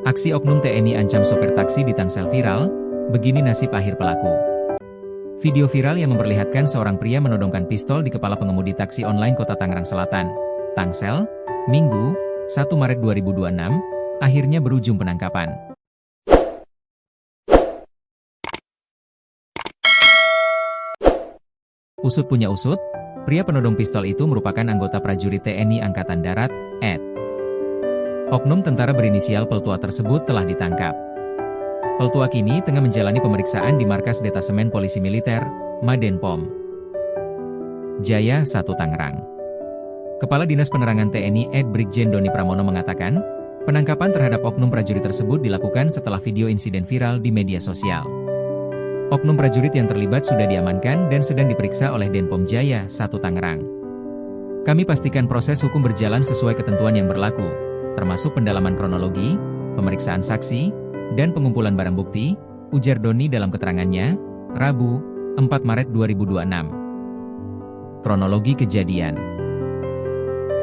Aksi oknum TNI ancam sopir taksi di Tangsel viral, begini nasib akhir pelaku. Video viral yang memperlihatkan seorang pria menodongkan pistol di kepala pengemudi taksi online Kota Tangerang Selatan, Tangsel, Minggu, 1 Maret 2026, akhirnya berujung penangkapan. Usut punya usut, pria penodong pistol itu merupakan anggota prajurit TNI Angkatan Darat, AD. Oknum tentara berinisial Peltua tersebut telah ditangkap. Peltua kini tengah menjalani pemeriksaan di Markas Detasemen Polisi Militer, Madenpom Jaya 1 Tangerang. Kepala Dinas Penerangan TNI AD Brigjen Doni Pramono mengatakan, penangkapan terhadap oknum prajurit tersebut dilakukan setelah video insiden viral di media sosial. Oknum prajurit yang terlibat sudah diamankan dan sedang diperiksa oleh Denpom Jaya 1 Tangerang. Kami pastikan proses hukum berjalan sesuai ketentuan yang berlaku, termasuk pendalaman kronologi, pemeriksaan saksi, dan pengumpulan barang bukti, ujar Doni dalam keterangannya, Rabu, 4 Maret 2026. Kronologi kejadian.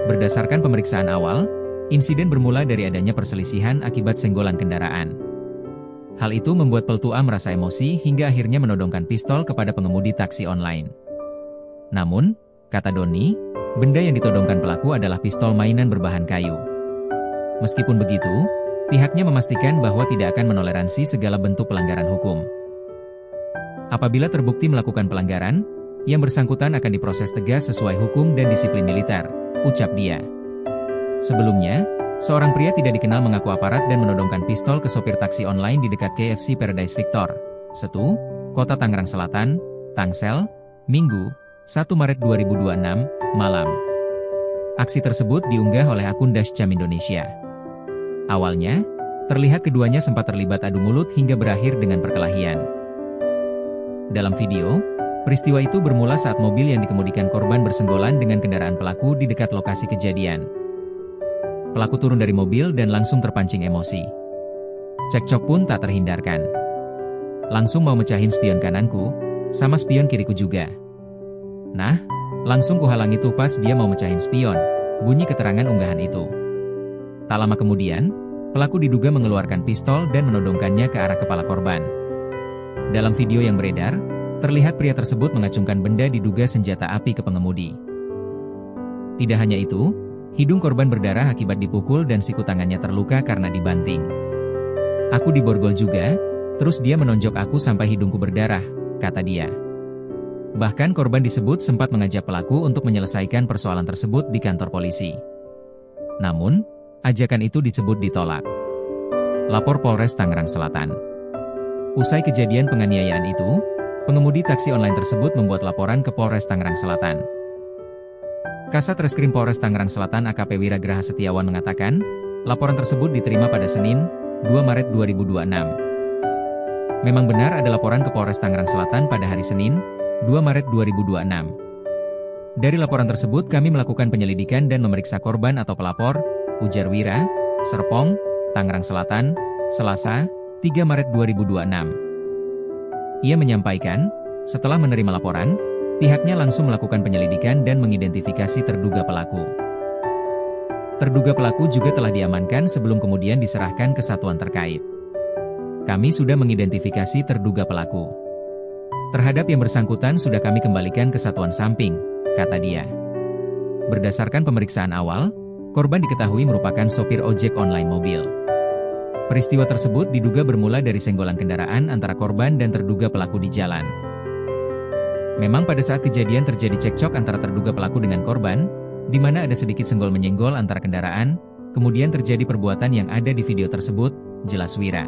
Berdasarkan pemeriksaan awal, insiden bermula dari adanya perselisihan akibat senggolan kendaraan. Hal itu membuat Peltua merasa emosi hingga akhirnya menodongkan pistol kepada pengemudi taksi online. Namun, kata Doni, benda yang ditodongkan pelaku adalah pistol mainan berbahan kayu. Meskipun begitu, pihaknya memastikan bahwa tidak akan menoleransi segala bentuk pelanggaran hukum. Apabila terbukti melakukan pelanggaran, yang bersangkutan akan diproses tegas sesuai hukum dan disiplin militer, ucap dia. Sebelumnya, seorang pria tidak dikenal mengaku aparat dan menodongkan pistol ke sopir taksi online di dekat KFC Paradise Victor, 1, Kota Tangerang Selatan, Tangsel, Minggu, 1 Maret 2026, malam. Aksi tersebut diunggah oleh akun Dashcam Indonesia. Awalnya, terlihat keduanya sempat terlibat adu mulut hingga berakhir dengan perkelahian. Dalam video, peristiwa itu bermula saat mobil yang dikemudikan korban bersenggolan dengan kendaraan pelaku di dekat lokasi kejadian. Pelaku turun dari mobil dan langsung terpancing emosi. Cekcok pun tak terhindarkan. Langsung mau mecahin spion kananku, sama spion kiriku juga. Nah, langsung kuhalangi tuh pas dia mau mecahin spion, bunyi keterangan unggahan itu. Tak lama kemudian, pelaku diduga mengeluarkan pistol dan menodongkannya ke arah kepala korban. Dalam video yang beredar, terlihat pria tersebut mengacungkan benda diduga senjata api ke pengemudi. Tidak hanya itu, hidung korban berdarah akibat dipukul dan siku tangannya terluka karena dibanting. Aku diborgol juga, terus dia menonjok aku sampai hidungku berdarah, kata dia. Bahkan korban disebut sempat mengajak pelaku untuk menyelesaikan persoalan tersebut di kantor polisi. Namun, ajakan itu disebut ditolak. Lapor Polres Tangerang Selatan. Usai kejadian penganiayaan itu, pengemudi taksi online tersebut membuat laporan ke Polres Tangerang Selatan. Kasat Reskrim Polres Tangerang Selatan AKP Wiragraha Setiawan mengatakan, laporan tersebut diterima pada Senin, 2 Maret 2026. Memang benar ada laporan ke Polres Tangerang Selatan pada hari Senin, 2 Maret 2026. Dari laporan tersebut kami melakukan penyelidikan dan memeriksa korban atau pelapor, ujar Wira, Serpong, Tangerang Selatan, Selasa, 3 Maret 2026. Ia menyampaikan, setelah menerima laporan, pihaknya langsung melakukan penyelidikan dan mengidentifikasi terduga pelaku. Terduga pelaku juga telah diamankan sebelum kemudian diserahkan ke satuan terkait. Kami sudah mengidentifikasi terduga pelaku. Terhadap yang bersangkutan sudah kami kembalikan ke satuan samping, kata dia. Berdasarkan pemeriksaan awal, korban diketahui merupakan sopir ojek online mobil. Peristiwa tersebut diduga bermula dari senggolan kendaraan antara korban dan terduga pelaku di jalan. Memang pada saat kejadian terjadi cekcok antara terduga pelaku dengan korban, di mana ada sedikit senggol-menyenggol antara kendaraan, kemudian terjadi perbuatan yang ada di video tersebut, jelas Wira.